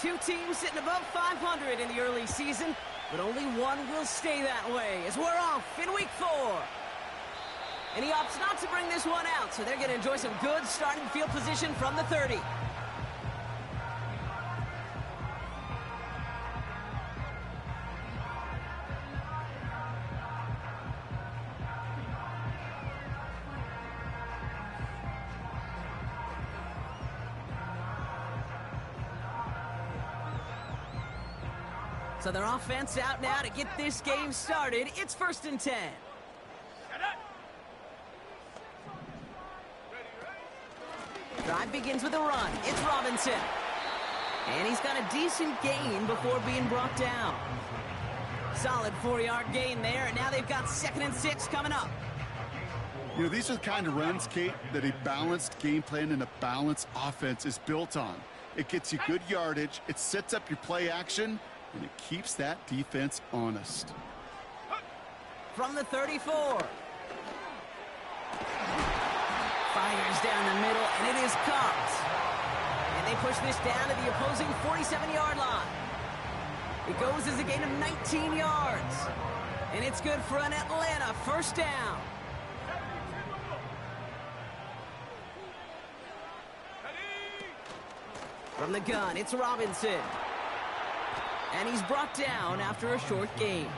Two teams sitting above 500 in the early season, but only one will stay that way as we're off in week 4. And he opts not to bring this one out, so they're going to enjoy some good starting field position from the 30. So their offense out now to get this game started. It's 1st and 10. Drive begins with a run. It's Robinson. And he's got a decent gain before being brought down. Solid 4-yard gain there, and now they've got 2nd and 6 coming up. You know, these are the kind of runs, Kate, that a balanced game plan and a balanced offense is built on. It gets you good yardage, it sets up your play action, and it keeps that defense honest. From the 34. Fires down the middle, and it is caught. And they push this down to the opposing 47-yard line. It goes as a gain of 19 yards. And it's good for an Atlanta 1st down. From the gun, it's Robinson. And he's brought down after a short gain.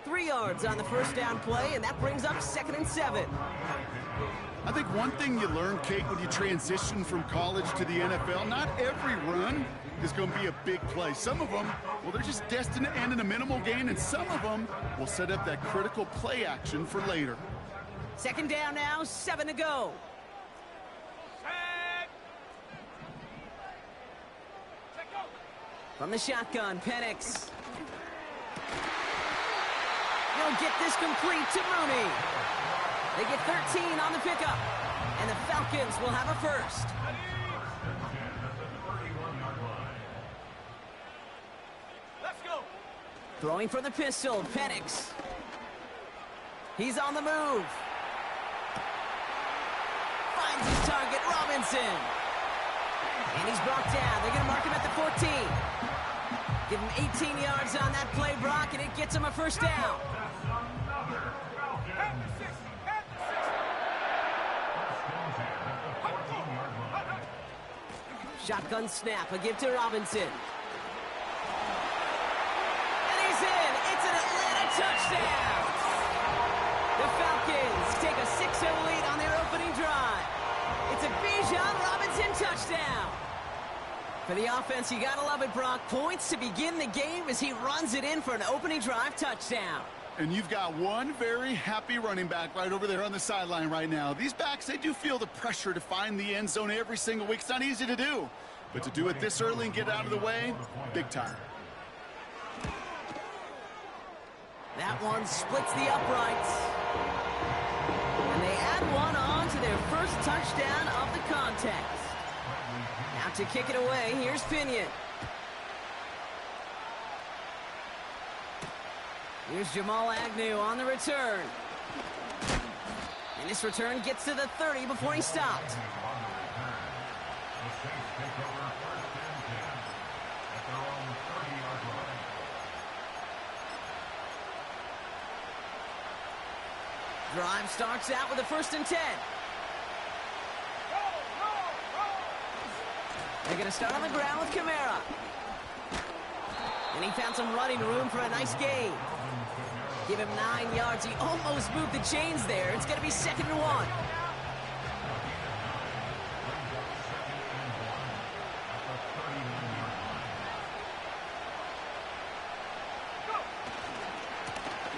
Three yards on the 1st down play, and that brings up 2nd and 7. I think one thing you learn, Kate, when you transition from college to the NFL, not every run is going to be a big play. Some of them, well, they're just destined to end in a minimal gain, and some of them will set up that critical play action for later. 2nd down now, 7 to go. From the shotgun, Penix. He'll get this complete to Mooney. They get 13 on the pickup, and the Falcons will have a 1st. Let's go. Throwing from the pistol, Penix. He's on the move. Finds his target, Robinson. And he's brought down. They're going to mark him at the 14. Give him 18 yards on that play, Brock, and it gets him a 1st down. Shotgun snap, a give to Robinson. And he's in! It's an Atlanta touchdown! The Falcons take a 6-0 lead on their opening drive. It's a Bijan Robinson touchdown! For the offense, you gotta love it, Brock. Points to begin the game as he runs it in for an opening drive touchdown. And you've got one very happy running back right over there on the sideline right now. These backs, they do feel the pressure to find the end zone every single week. It's not easy to do. But to do it this early and get out of the way, big time. That one splits the uprights. And they add one on to their 1st touchdown of the contest. Now to kick it away, here's Pinion. Here's Jamal Agnew on the return. And this return gets to the 30 before he stopped. Drive starts out with a 1st and 10. They're going to start on the ground with Kamara. And he found some running room for a nice gain. Give him 9 yards. He almost moved the chains there. It's going to be 2nd and 1.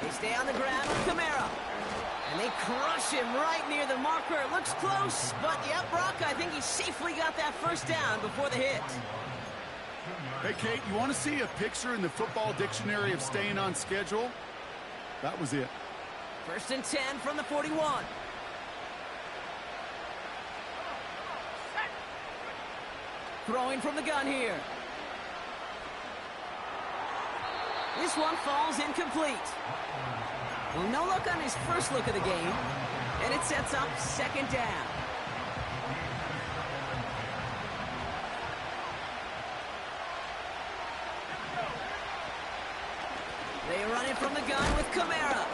They stay on the ground with Kamara. And they crush him right near the marker. It looks close, but yeah, Brock, I think he safely got that 1st down before the hit. Hey, Kate, you want to see a picture in the football dictionary of staying on schedule? That was it. 1st and 10 from the 41. Throwing from the gun here. This one falls incomplete. Well, no luck on his first look of the game, and it sets up second down. They run it from the gun with Kamara.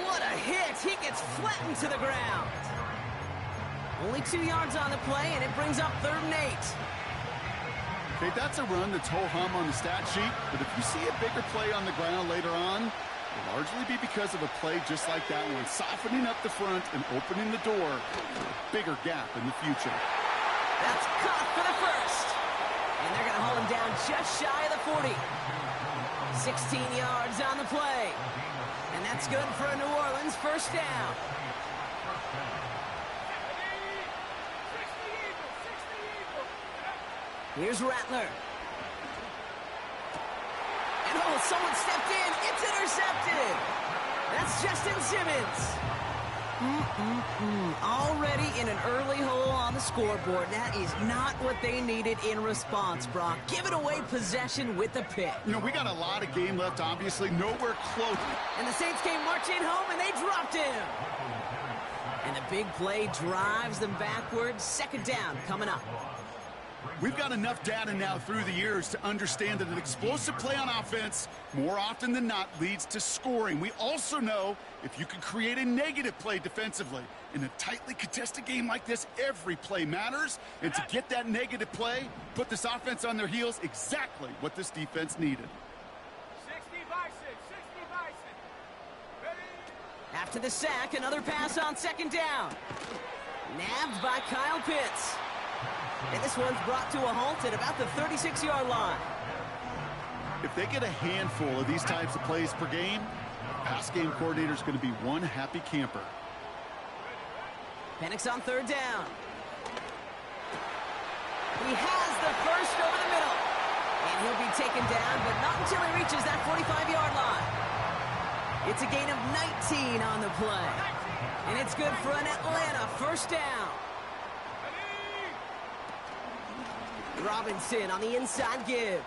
What a hit! He gets flattened to the ground. Only 2 yards on the play, and it brings up 3rd and 8. Okay, that's a run that's ho-hum on the stat sheet, but if you see a bigger play on the ground later on, it'll largely be because of a play just like that one, softening up the front and opening the door for a bigger gap in the future. That's caught for the first. And they're going to hold him down just shy of the 40. 16 yards on the play. And that's good for a New Orleans first down. Here's Rattler. And oh, someone stepped in. It's intercepted. That's Justin Simmons. Already in an early hole on the scoreboard. That is not what they needed in response, Brock. Giving away possession with the pick. You know, we got a lot of game left, obviously. Nowhere close. And the Saints came marching home, and they dropped him. And the big play drives them backwards. Second down coming up. We've got enough data now through the years to understand that an explosive play on offense, more often than not, leads to scoring. We also know if you can create a negative play defensively. In a tightly contested game like this, every play matters. And to get that negative play, put this offense on their heels, exactly what this defense needed. 60 by 6. Ready? After the sack, another pass on second down. Nabbed by Kyle Pitts. And this one's brought to a halt at about the 36-yard line. If they get a handful of these types of plays per game, pass game coordinator's going to be one happy camper. Penix on third down. He has the first over the middle. And he'll be taken down, but not until he reaches that 45-yard line. It's a gain of 19 on the play. And it's good for an Atlanta first down. Robinson on the inside give.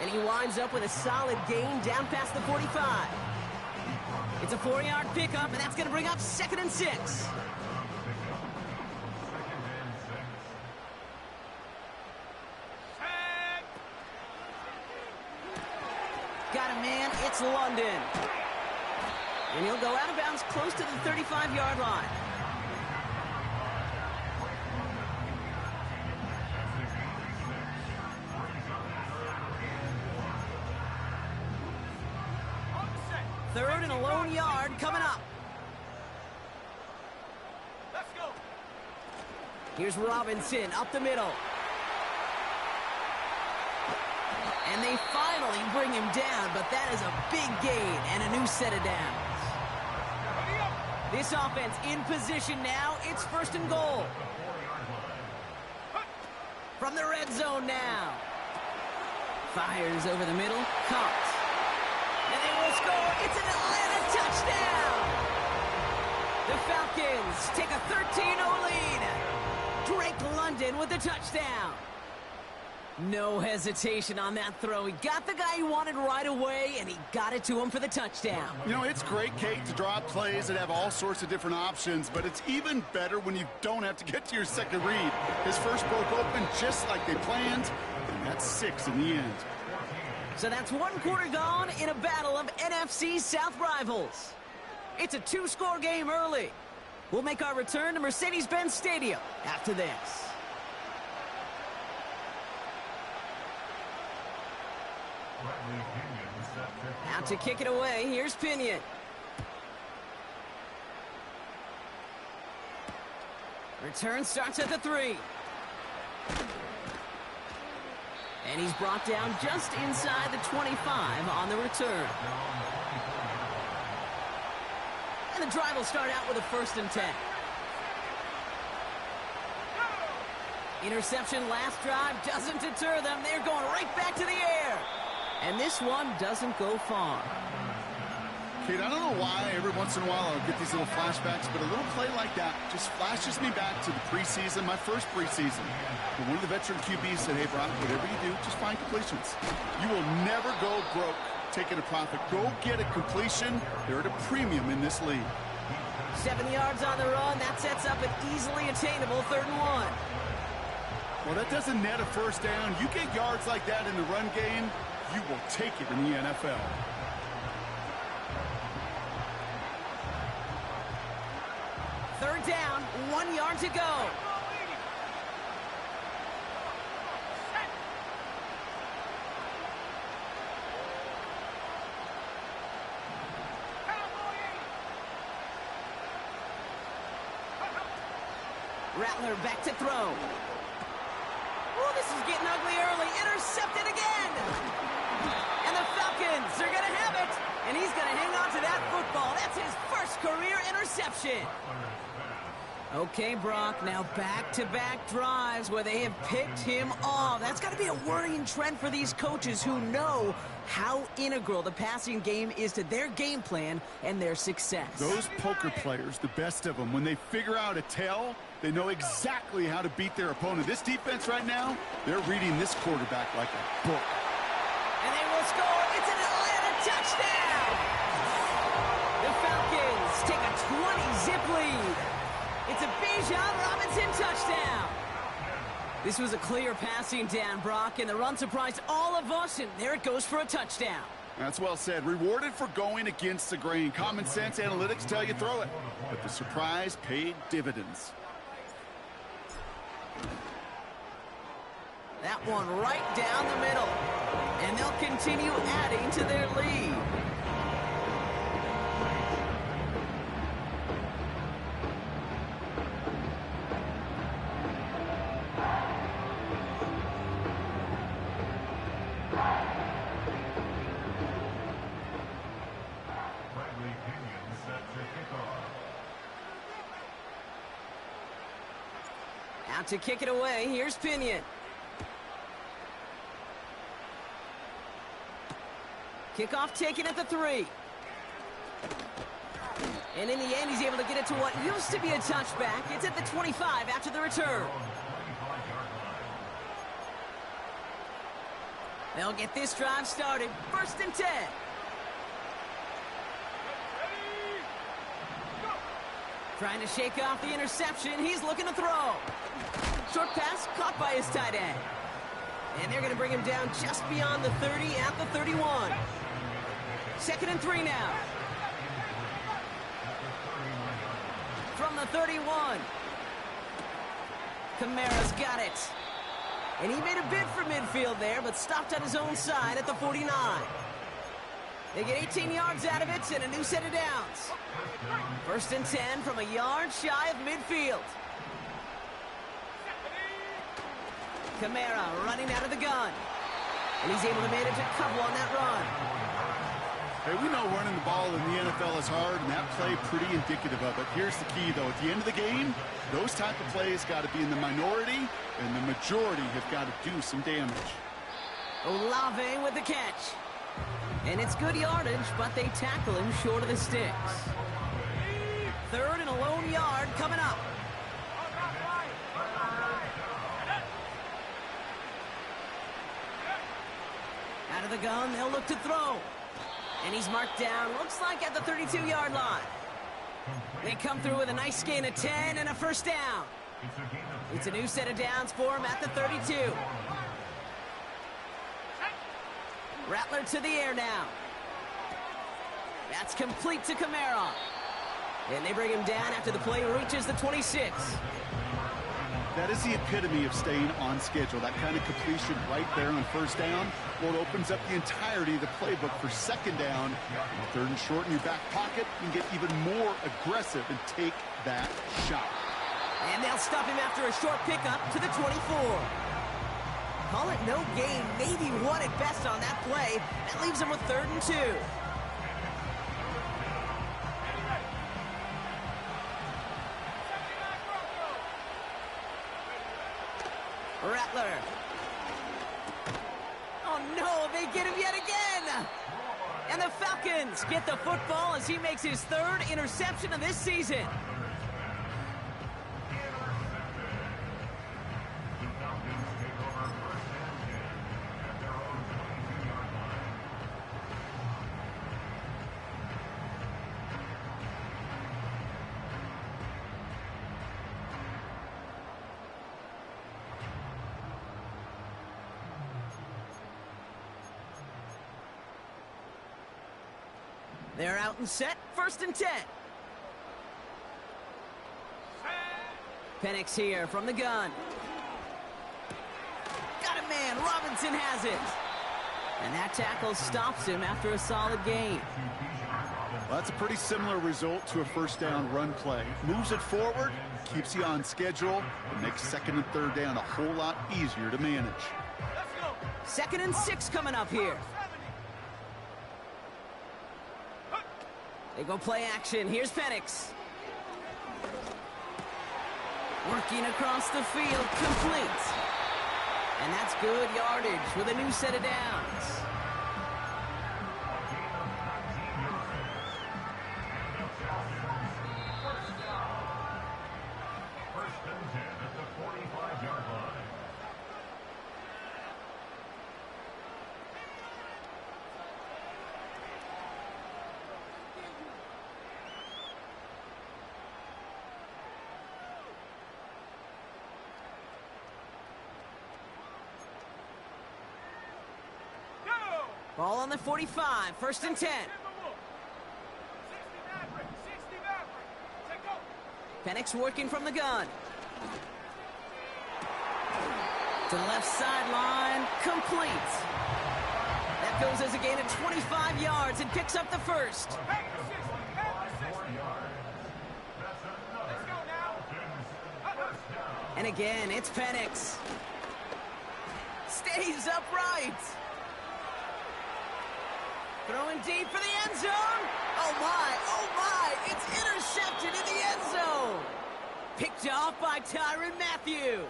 And he winds up with a solid gain down past the 45. It's a 4-yard pickup, and that's going to bring up 2nd and 6. Got a man, it's London. And he'll go out of bounds close to the 35-yard line. Third and a lone yard coming up. Let's go. Here's Robinson up the middle. And they finally bring him down, but that is a big gain and a new set of downs. This offense in position now. It's 1st and goal. From the red zone now. Fires over the middle. Caught. And they will score. It's an Atlanta touchdown. The Falcons take a 13-0 lead. Drake London with the touchdown. No hesitation on that throw. He got the guy he wanted right away, and he got it to him for the touchdown. You know, it's great, Kate, to draw up plays that have all sorts of different options, but it's even better when you don't have to get to your second read. His first broke open just like they planned, and that's 6 in the end. So that's 1 quarter gone in a battle of NFC South rivals. It's a 2-score game early. We'll make our return to Mercedes-Benz Stadium after this. Out to kick it away, here's Pinion. Return starts at the 3. And he's brought down just inside the 25 on the return. And the drive will start out with a 1st and 10. Interception last drive doesn't deter them. They're going right back to the air. And this one doesn't go far. Kate, I don't know why every once in a while I'll get these little flashbacks, but a little play like that just flashes me back to the preseason, my first preseason. When one of the veteran QBs said, hey, Brock, whatever you do, just find completions. You will never go broke taking a profit. Go get a completion. They're at a premium in this league. 7 yards on the run. That sets up an easily attainable 3rd and 1. Well, that doesn't net a first down. You get yards like that in the run game, you will take it in the NFL. Third down, 1 yard to go. Rattler back to throw. Oh, this is getting ugly early. Intercepted again. And the Falcons are going to have it. And he's going to hang on to that football. That's his first career interception. Okay, Brock, now back-to-back drives where they have picked him off. That's got to be a worrying trend for these coaches who know how integral the passing game is to their game plan and their success. Those poker players, the best of them, when they figure out a tell, they know exactly how to beat their opponent. This defense right now, they're reading this quarterback like a book. And they will score. It's an Atlanta touchdown. The Falcons take a 20-zip lead. It's a Bijan Robinson touchdown. This was a clear passing down, Brock, and the run surprised all of us, and there it goes for a touchdown. That's well said. Rewarded for going against the grain. Common sense analytics tell you throw it, but the surprise paid dividends. That one right down the middle, and they'll continue adding to their lead. Out to kick it away, here's Pinion. Kickoff taken at the 3. And in the end, he's able to get it to what used to be a touchback. It's at the 25 after the return. They'll get this drive started. 1st and 10. Trying to shake off the interception. He's looking to throw. Short pass caught by his tight end. And they're going to bring him down just beyond the 30 at the 31. 2nd and 3 now. From the 31. Kamara's got it. And he made a bid for midfield there, but stopped on his own side at the 49. They get 18 yards out of it and a new set of downs. 1st and 10 from a yard shy of midfield. Kamara running out of the gun. And he's able to manage a couple on that run. Hey, we know running the ball in the NFL is hard, and that play pretty indicative of it. Here's the key, though. At the end of the game, those type of plays got to be in the minority, and the majority have got to do some damage. Olave with the catch. And it's good yardage, but they tackle him short of the sticks. 3rd and a lone yard coming up. Out of the gun, they'll look to throw. And he's marked down, looks like at the 32-yard line. They come through with a nice gain of 10 and a 1st down. It's a new set of downs for him at the 32. Rattler to the air now. That's complete to Kamara. And they bring him down after the play reaches the 26. That is the epitome of staying on schedule. That kind of completion right there on 1st down. Well, it opens up the entirety of the playbook for 2nd down. 3rd and short in your back pocket. You can get even more aggressive and take that shot. And they'll stop him after a short pickup to the 24. Call it no gain, maybe 1 at best on that play. That leaves him with 3rd and 2. Rattler. Oh no, they get him yet again. And the Falcons get the football as he makes his third interception of this season. They're out and set, 1st and 10. Penix here from the gun. Got a man, Robinson has it. And that tackle stops him after a solid gain. Well, that's a pretty similar result to a first down run play. Moves it forward, keeps you on schedule, and makes 2nd and 3rd down a whole lot easier to manage. 2nd and 6 coming up here. They go play action. Here's Penix. Working across the field, complete. And that's good yardage with a new set of downs. Ball on the 45, 1st and 10. Penix working from the gun. To the left sideline, complete. That goes as a gain of 25 yards and picks up the first. And again, it's Penix. Stays upright. Throwing deep for the end zone. Oh my, it's intercepted in the end zone. Picked off by Tyrann Mathieu.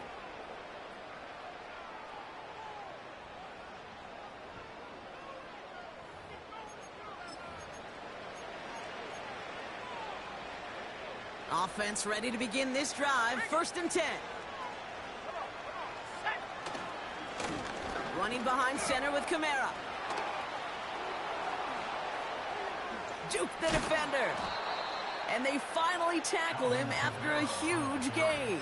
Offense ready to begin this drive, 1st and 10. Running behind center with Kamara. Juke the defender. And they finally tackle him after a huge gain.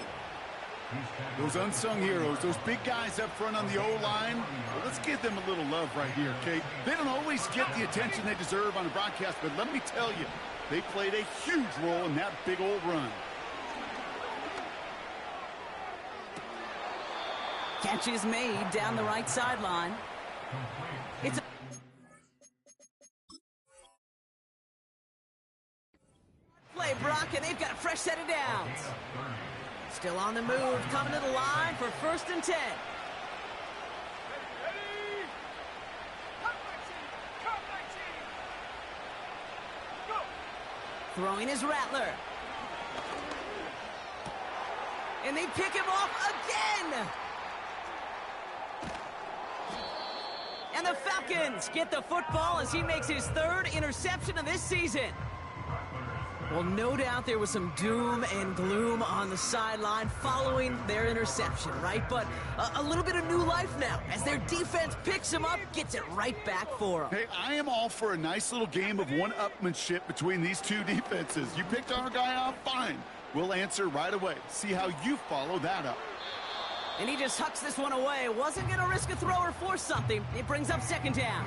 Those unsung heroes, those big guys up front on the O-line, well, let's give them a little love right here, Kate. They don't always get the attention they deserve on the broadcast, but let me tell you, they played a huge role in that big old run. Catch is made down the right sideline. It's a play, Brock, and they've got a fresh set of downs. Still on the move, coming to the line for 1st and 10. Throwing his Rattler. And they pick him off again. And the Falcons get the football as he makes his 3rd interception of this season. Well, no doubt there was some doom and gloom on the sideline following their interception, right? But a little bit of new life now as their defense picks him up, gets it right back for them. Hey, I am all for a nice little game of one-upmanship between these two defenses. You picked our guy off, fine. We'll answer right away. See how you follow that up. And he just hucks this one away. Wasn't going to risk a throw or force something. It brings up 2nd down.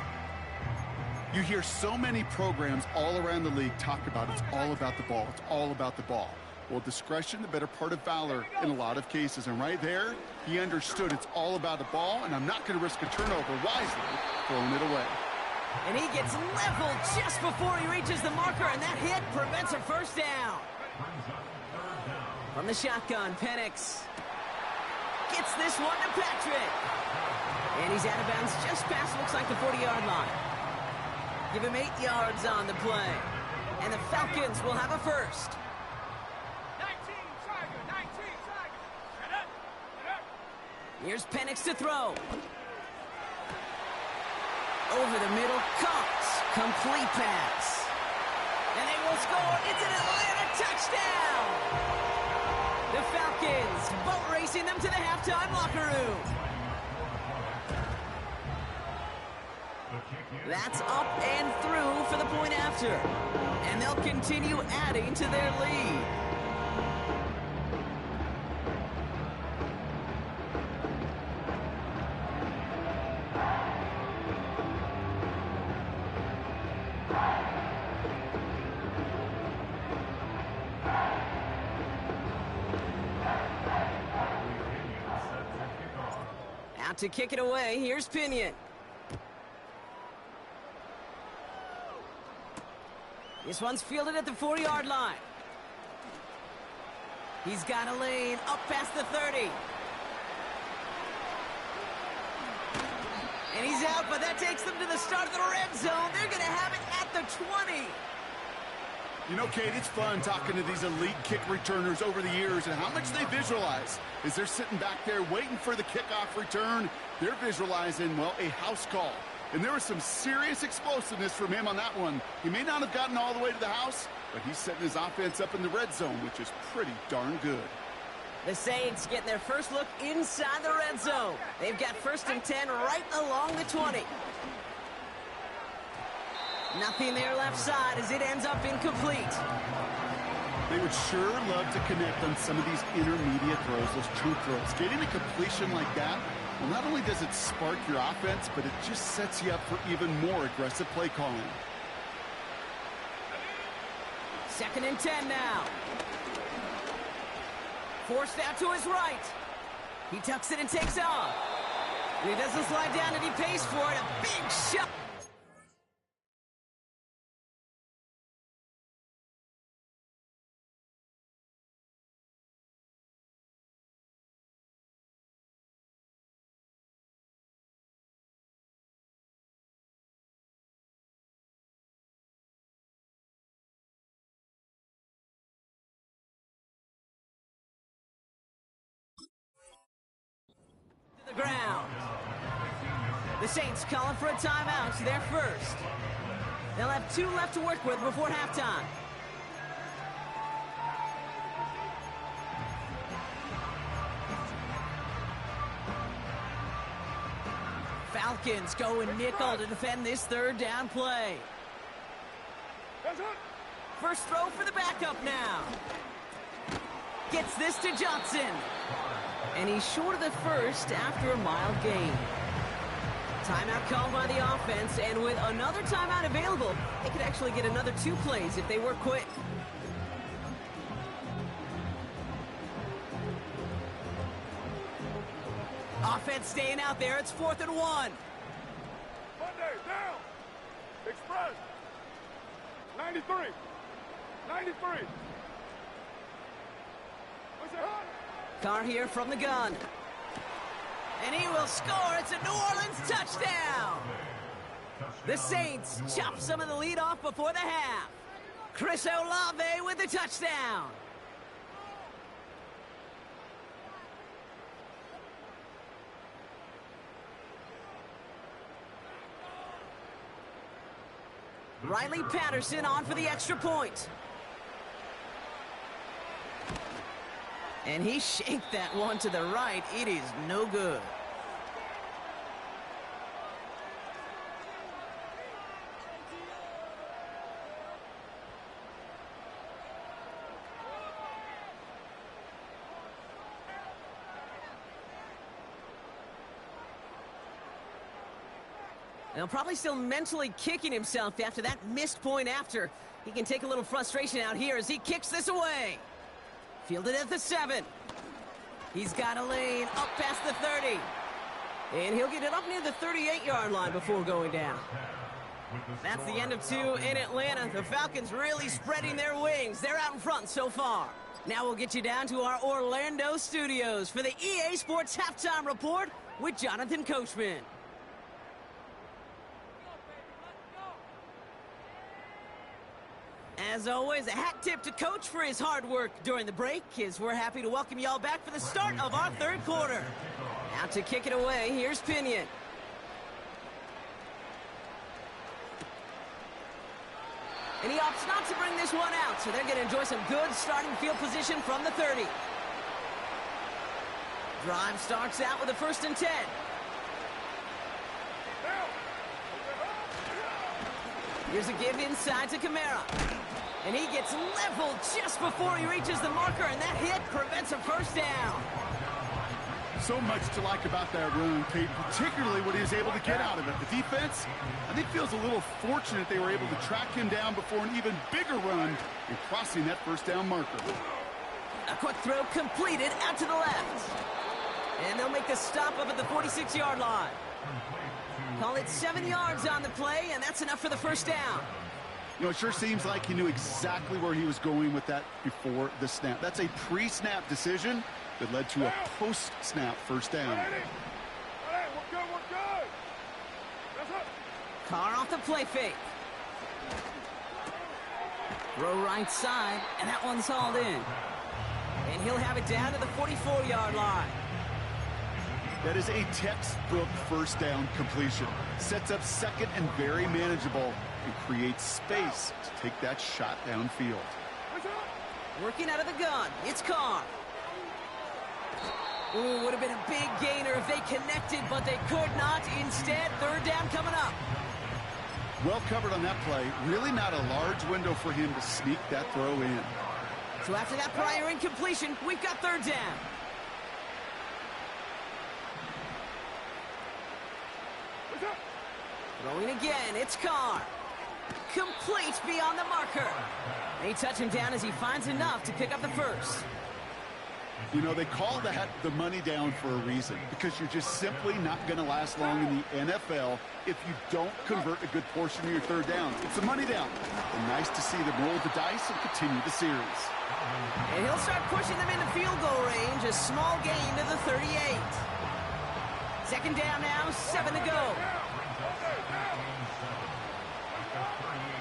You hear so many programs all around the league talk about it's all about the ball. It's all about the ball. Well, discretion, the better part of valor in a lot of cases. And right there, he understood it's all about the ball, and I'm not going to risk a turnover wisely, throwing it away. And he gets leveled just before he reaches the marker, and that hit prevents a 1st down. From the shotgun, Penix gets this one to Patrick. And he's out of bounds just past, looks like the 40-yard line. Give him 8 yards on the play. And the Falcons will have a 1st. 19 Tiger. Get up. Here's Penix to throw. Over the middle, caught. Complete pass. And they will score. It's an Atlanta touchdown. The Falcons boat racing them to the halftime locker room. That's up and through for the point after. And they'll continue adding to their lead. Out to kick it away, here's Pinion. This one's fielded at the 40-yard line. He's got a lane up past the 30. And he's out, but that takes them to the start of the red zone. They're going to have it at the 20. You know, Kate, it's fun talking to these elite kick returners over the years and how much they visualize. As they're sitting back there waiting for the kickoff return, they're visualizing, well, a house call. And there was some serious explosiveness from him on that one. He may not have gotten all the way to the house, but he's setting his offense up in the red zone, which is pretty darn good. The Saints getting their first look inside the red zone. They've got 1st and 10 right along the 20. Nothing there left side as it ends up incomplete. They would sure love to connect on some of these intermediate throws, those true throws. Getting a completion like that, well, not only does it spark your offense, but it just sets you up for even more aggressive play calling. 2nd and 10 now. Forced out to his right. He tucks it and takes off. And he doesn't slide down and he pays for it. A big shot. The ground. The Saints calling for a timeout. They're first. They'll have 2 left to work with before halftime. Falcons go and nickel to defend this 3rd down play. First throw for the backup now. Gets this to Johnson. And he's short of the first after a mild gain. Timeout called by the offense, and with another timeout available, they could actually get another 2 plays if they were quick. Offense staying out there. It's 4th and 1. Monday, down. Express. 93. 93. What's your hot? Carr here from the gun. And he will score. It's a New Orleans touchdown. The Saints chop some of the lead off before the half. Chris Olave with the touchdown. Riley Patterson on for the extra point. And he shanked that one to the right. It is no good. Now, probably still mentally kicking himself after that missed point after. He can take a little frustration out here as he kicks this away. Fielded at the 7. He's got a lane up past the 30. And he'll get it up near the 38-yard line before going down. That's the end of 2 in Atlanta. The Falcons really spreading their wings. They're out in front so far. Now we'll get you down to our Orlando studios for the EA Sports Halftime Report with Jonathan Coachman. As always, a hat tip to Coach for his hard work during the break, as we're happy to welcome y'all back for the start of our 3rd quarter. Now to kick it away, here's Pinion. And he opts not to bring this one out, so they're going to enjoy some good starting field position from the 30. Drive starts out with a 1st and 10. Here's a give inside to Kamara. And he gets leveled just before he reaches the marker, and that hit prevents a 1st down. So much to like about that run, Kate, particularly what he was able to get out of it. The defense, I think, feels a little fortunate they were able to track him down before an even bigger run and crossing that 1st down marker. A quick throw completed out to the left. And they'll make the stop up at the 46-yard line. Call it 7 yards on the play, and that's enough for the 1st down. You know, it sure seems like he knew exactly where he was going with that before the snap. That's a pre-snap decision that led to a post-snap 1st down. We're good, we're good. That's it. Carr off the play fake. Throw right side, and that one's hauled in. And he'll have it down to the 44-yard line. That is a textbook 1st down completion. Sets up 2nd and very manageable and creates space to take that shot downfield. Working out of the gun, it's Carr. Ooh, would have been a big gainer if they connected, but they could not. Instead, 3rd down coming up. Well covered on that play. Really not a large window for him to sneak that throw in. So after that prior incompletion, we've got 3rd down. Throwing again, it's Carr. Complete beyond the marker. They touch him down as he finds enough to pick up the 1st. You know, they call that the money down for a reason, because you're just simply not going to last long in the NFL if you don't convert a good portion of your 3rd down. It's a money down. And nice to see them roll the dice and continue the series. And he'll start pushing them into field goal range. A small gain to the 38. 2nd down now, 7 to go.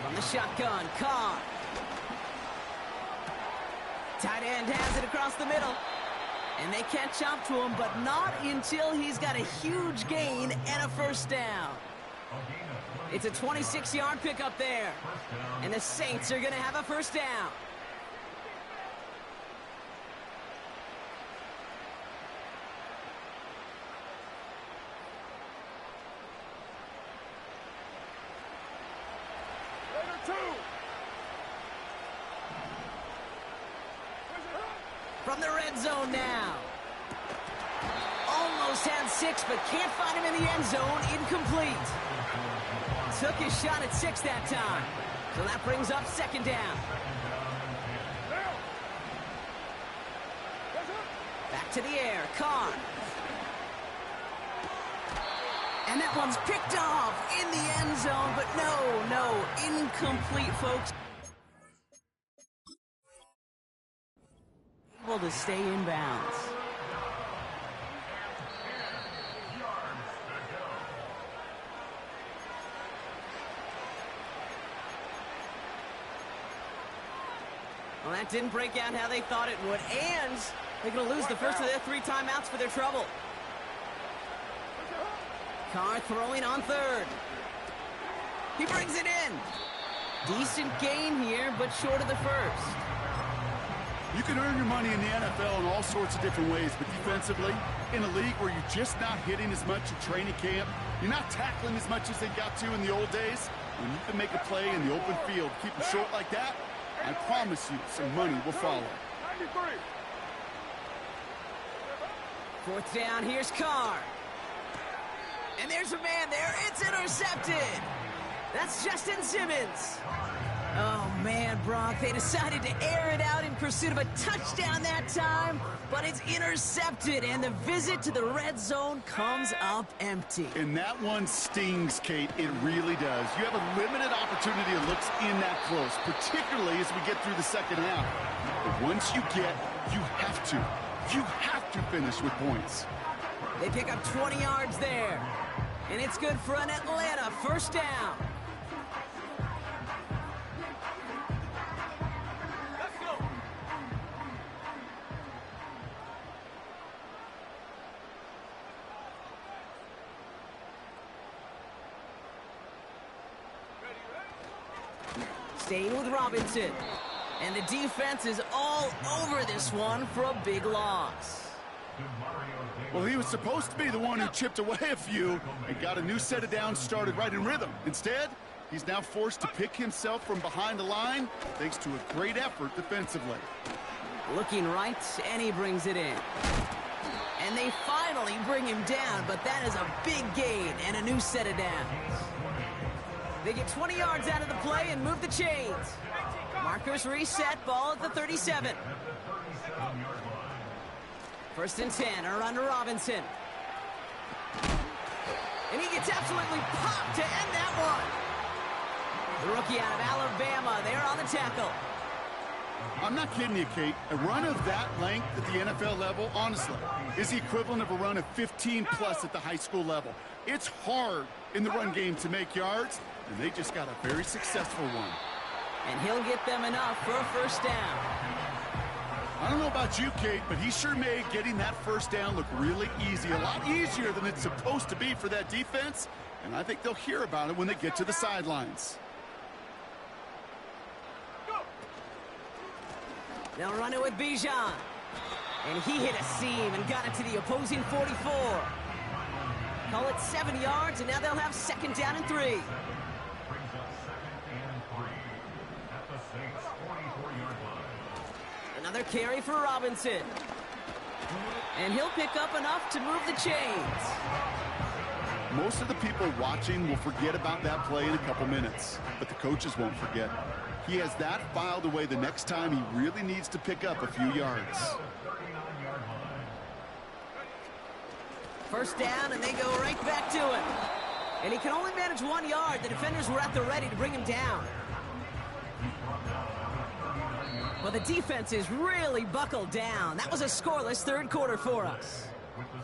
From the shotgun, Carr. Tight end has it across the middle. And they catch up to him, but not until he's got a huge gain and a 1st down. It's a 26-yard pickup there. And the Saints are going to have a 1st down. From the red zone now. Almost had 6, but can't find him in the end zone. Incomplete. Took his shot at 6 that time. So that brings up 2nd down. Back to the air. Carr. And that one's picked off in the end zone, but no, incomplete, folks. Able to stay in bounds. Well, that didn't break out how they thought it would, and they're going to lose the first of their 3 timeouts for their trouble. Carr throwing on 3rd. He brings it in. Decent gain here, but short of the 1st. You can earn your money in the NFL in all sorts of different ways, but defensively, in a league where you're just not hitting as much at training camp, you're not tackling as much as they got to in the old days, when you can make a play in the open field, keep it short like that, I promise you some money will follow. 93. 4th down, here's Carr. And there's a man there. It's intercepted. That's Justin Simmons. Oh, man, Brock, they decided to air it out in pursuit of a touchdown that time, but it's intercepted, and the visit to the red zone comes up empty. And that one stings, Kate. It really does. You have a limited opportunity that looks in that close, particularly as we get through the 2nd half. But once you have to finish with points. They pick up 20 yards there, and it's good for an Atlanta 1st down. Staying with Robinson. And the defense is all over this one for a big loss. Well, he was supposed to be the one who chipped away a few and got a new set of downs started right in rhythm. Instead, he's now forced to pick himself from behind the line thanks to a great effort defensively. Looking right, and he brings it in. And they finally bring him down, but that is a big gain and a new set of downs. They get 20 yards out of the play and move the chains. Markers reset, ball at the 37. 1st and 10, a run to Robinson. And he gets absolutely popped to end that one. The rookie out of Alabama, they're on the tackle. I'm not kidding you, Kate. A run of that length at the NFL level, honestly, is the equivalent of a run of 15-plus at the high school level. It's hard in the run game to make yards, and they just got a very successful one. And he'll get them enough for a 1st down. I don't know about you, Kate, but he sure made getting that 1st down look really easy. A lot easier than it's supposed to be for that defense, and I think they'll hear about it when they get to the sidelines. They'll run it with Bijan. And he hit a seam and got it to the opposing 44. Call it 7 yards, and now they'll have 2nd down and 3. Another carry for Robinson. And he'll pick up enough to move the chains. Most of the people watching will forget about that play in a couple minutes, but the coaches won't forget. He has that filed away the next time he really needs to pick up a few yards. 1st down, and they go right back to him. And he can only manage 1 yard. The defenders were at the ready to bring him down. Well, the defense is really buckled down. That was a scoreless 3rd quarter for us.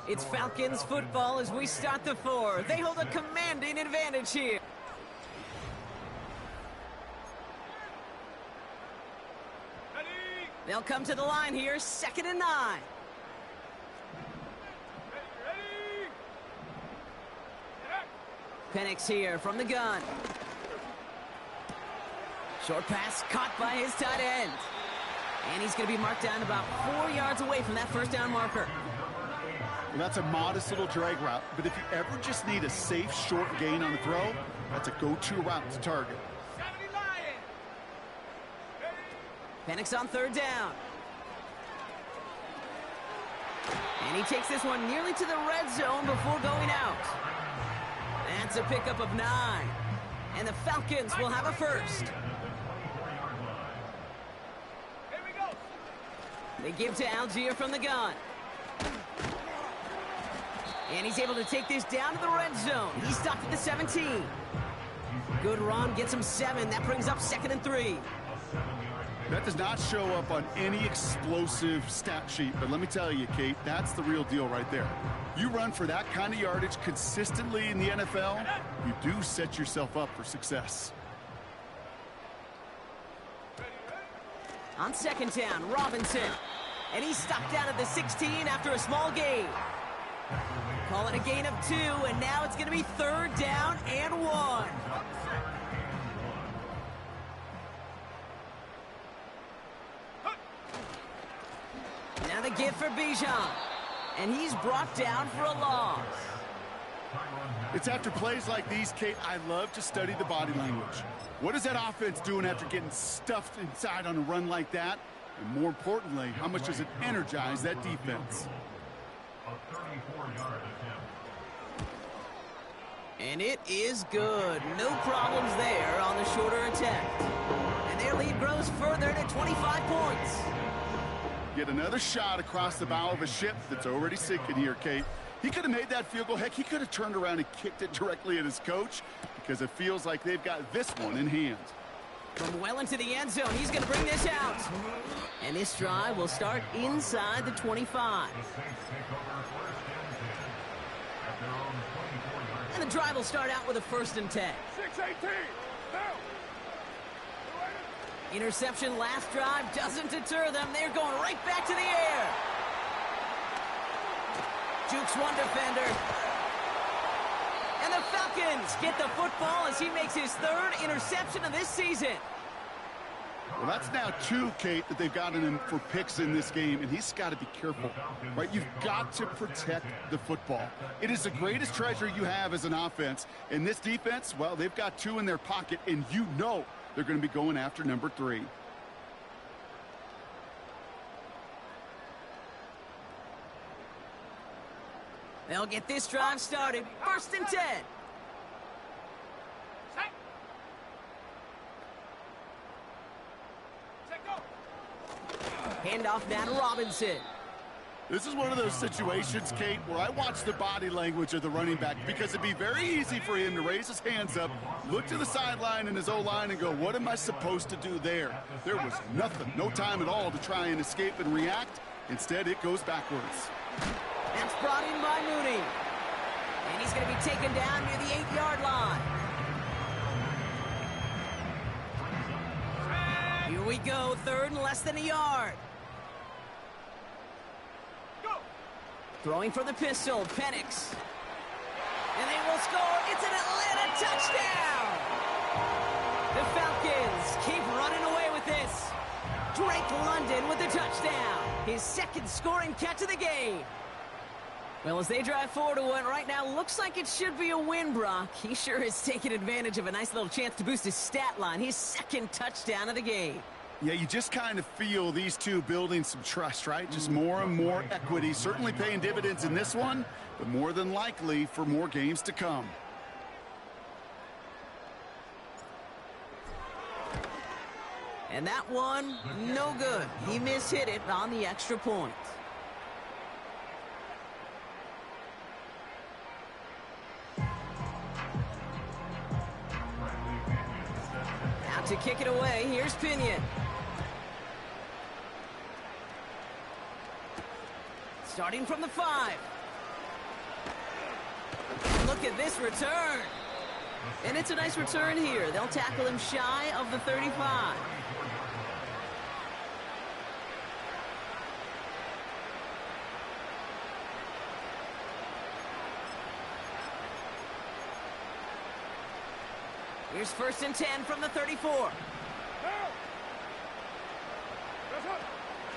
It's Falcons football as we start the 4th. They hold a commanding advantage here. They'll come to the line here, 2nd and 9. Penix here from the gun. Short pass caught by his tight end. And he's going to be marked down about 4 yards away from that 1st down marker. Well, that's a modest little drag route, but if you ever just need a safe, short gain on the throw, that's a go-to route to target. Penix on 3rd down. And he takes this one nearly to the red zone before going out. That's a pickup of 9. And the Falcons will have a 1st. They give to Algier from the gun. And he's able to take this down to the red zone. He's stopped at the 17. Good run, gets him 7. That brings up 2nd and 3. That does not show up on any explosive stat sheet, but let me tell you, Kate, that's the real deal right there. You run for that kind of yardage consistently in the NFL, you do set yourself up for success. On 2nd down, Robinson. And he's stopped down at the 16 after a small gain. Call it a gain of 2, and now it's going to be 3rd down and 1. Now the give for Bijan. And he's brought down for a loss. It's after plays like these, Kate, I love to study the body language. What is that offense doing after getting stuffed inside on a run like that? And more importantly, how much does it energize that defense? And it is good. No problems there on the shorter attempt. And their lead grows further to 25 points. Get another shot across the bow of a ship that's already sinking here, Kate. He could have made that field goal. Heck, he could have turned around and kicked it directly at his coach because it feels like they've got this one in hand. From well into the end zone, he's going to bring this out. And this drive will start inside the 25. And the drive will start out with a 1st and 10. 6-18. Interception last drive doesn't deter them. They're going right back to the air. Jukes one defender. And the Falcons get the football as he makes his 3rd interception of this season. Well, that's now 2, Kate, that they've gotten him for picks in this game, and he's got to be careful, right? You've got to protect the football. It is the greatest treasure you have as an offense. And this defense, well, they've got 2 in their pocket, and you know they're going to be going after number 3. They'll get this drive started. 1st and 10. Handoff now to Robinson. This is one of those situations, Kate, where I watch the body language of the running back because it'd be very easy for him to raise his hands up, look to the sideline and his O-line and go, what am I supposed to do there? There was nothing, no time at all to try and escape and react. Instead, it goes backwards. That's brought in by Mooney. And he's going to be taken down near the 8-yard line. Here we go, 3rd and less than a yard. Throwing for the pistol, Penix. And they will score. It's an Atlanta touchdown. The Falcons keep running away with this. Drake London with the touchdown. His 2nd scoring catch of the game. Well, as they drive forward to what right now looks like it should be a win, Brock. He sure is taking advantage of a nice little chance to boost his stat line. His 2nd touchdown of the game. Yeah, you just kind of feel these 2 building some trust, right? Just more and more equity. Certainly paying dividends in this one, but more than likely for more games to come. And that one, no good. He mishit it on the extra point. Out to kick it away, here's Pinion. Starting from the 5. Look at this return. And it's a nice return here. They'll tackle him shy of the 35. Here's 1st and 10 from the 34.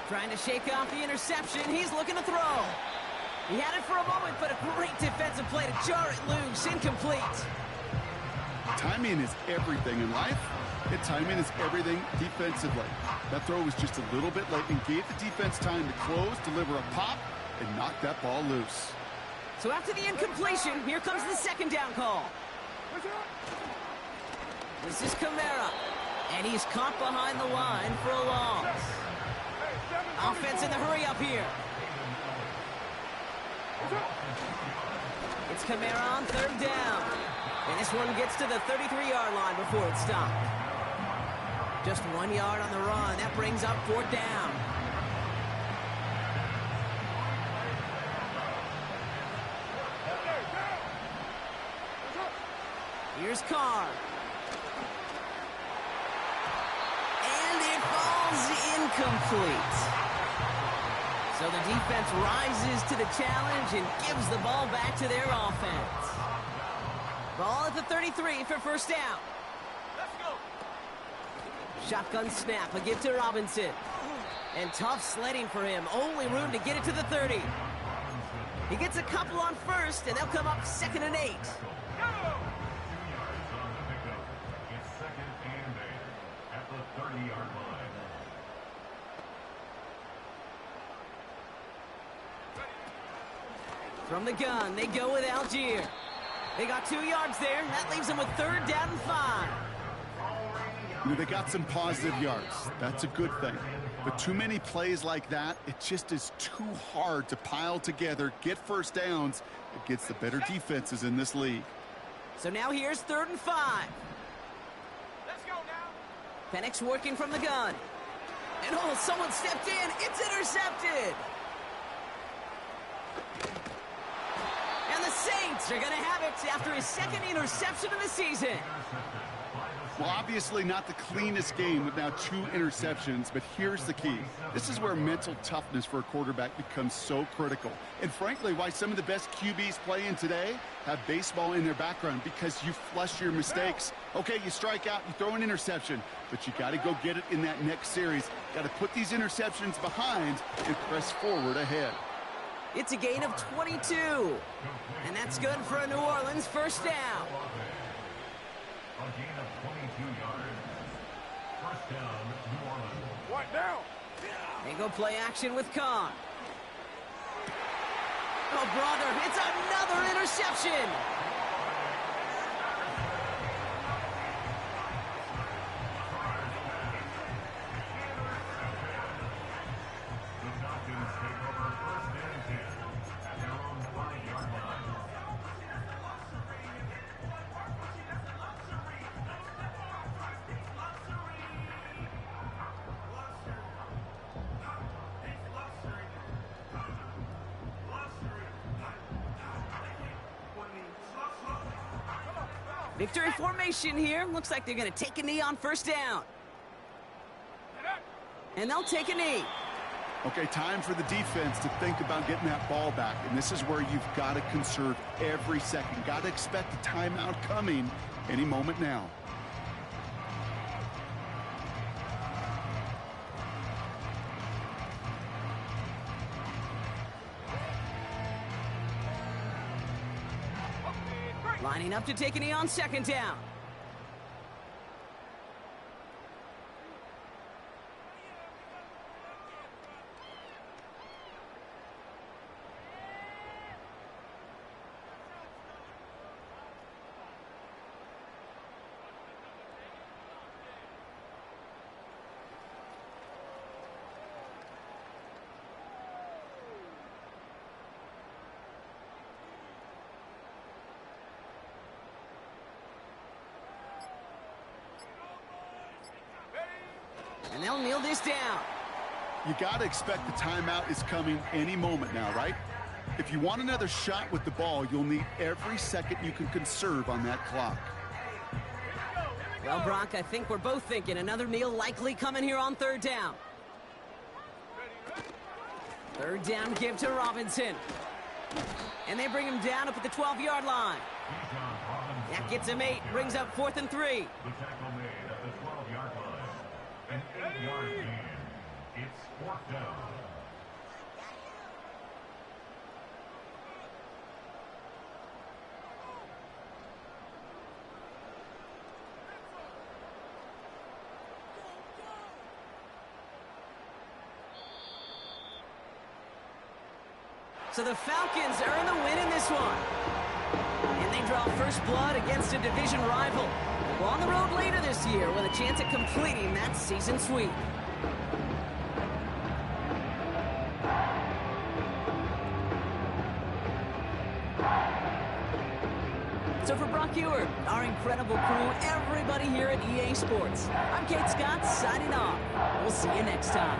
Trying to shake off the interception. He's looking to throw. He had it for a moment, but a great defensive play to jar it loose. Incomplete. Timing is everything in life, and timing is everything defensively. That throw was just a little bit late and gave the defense time to close, deliver a pop, and knock that ball loose. So after the incompletion, here comes the 2nd down call. This is Kamara, and he's caught behind the line for a loss. Offense in the hurry up here. It's Kamara on 3rd down. And this one gets to the 33-yard line before it's stopped. Just 1 yard on the run. That brings up 4th down. Here's Carr. And it falls incomplete. So the defense rises to the challenge and gives the ball back to their offense. Ball at the 33 for 1st down. Let's go. Shotgun snap, a give to Robinson. And tough sledding for him. Only room to get it to the 30. He gets a couple on 1st, and they'll come up 2nd and 8. Go! It's 2nd and 8 at the 30-yard line. From the gun, they go with Algier. They got 2 yards there. That leaves them with 3rd down and 5. You know, they got some positive yards. That's a good thing. But too many plays like that, it just is too hard to pile together, get 1st downs against the better defenses in this league. So now here's 3rd and 5. Let's go now. Penix working from the gun. And oh, someone stepped in. It's intercepted. And the Saints are going to have it after his 2nd interception of the season. Well, obviously not the cleanest game with now 2 interceptions, but here's the key. This is where mental toughness for a quarterback becomes so critical. And frankly, why some of the best QBs playing today have baseball in their background, because you flush your mistakes. Okay, you strike out, you throw an interception, but you got to go get it in that next series. Got to put these interceptions behind and press forward ahead. It's a gain of 22. And that's good for a New Orleans first down. A gain of 22 yards. First down, New Orleans. What now? They go play action with Khan. Oh, brother, it's another interception. The Falcons take over first and 10 at their own 5-yard line. Victory formation here. Looks like they're going to take a knee on first down. And they'll take a knee. Okay, time for the defense to think about getting that ball back. And this is where you've got to conserve every second. Got to expect a timeout coming any moment now. Lining up to take a knee on second down. And they'll kneel this down. You got to expect the timeout is coming any moment now, right? If you want another shot with the ball, you'll need every second you can conserve on that clock. Well, Brock, I think we're both thinking another kneel likely coming here on third down. Third down give to Robinson. And they bring him down up at the 12-yard line. That gets him 8, brings up 4th and 3. The tackle made at the 12-yard line. An 8-yard gain. It's 4th down. So the Falcons earn the win in this one. And they draw first blood against a division rival. We're on the road later this year with a chance at completing that season sweep. So for Brock Ewart, our incredible crew, everybody here at EA Sports, I'm Kate Scott signing off. We'll see you next time.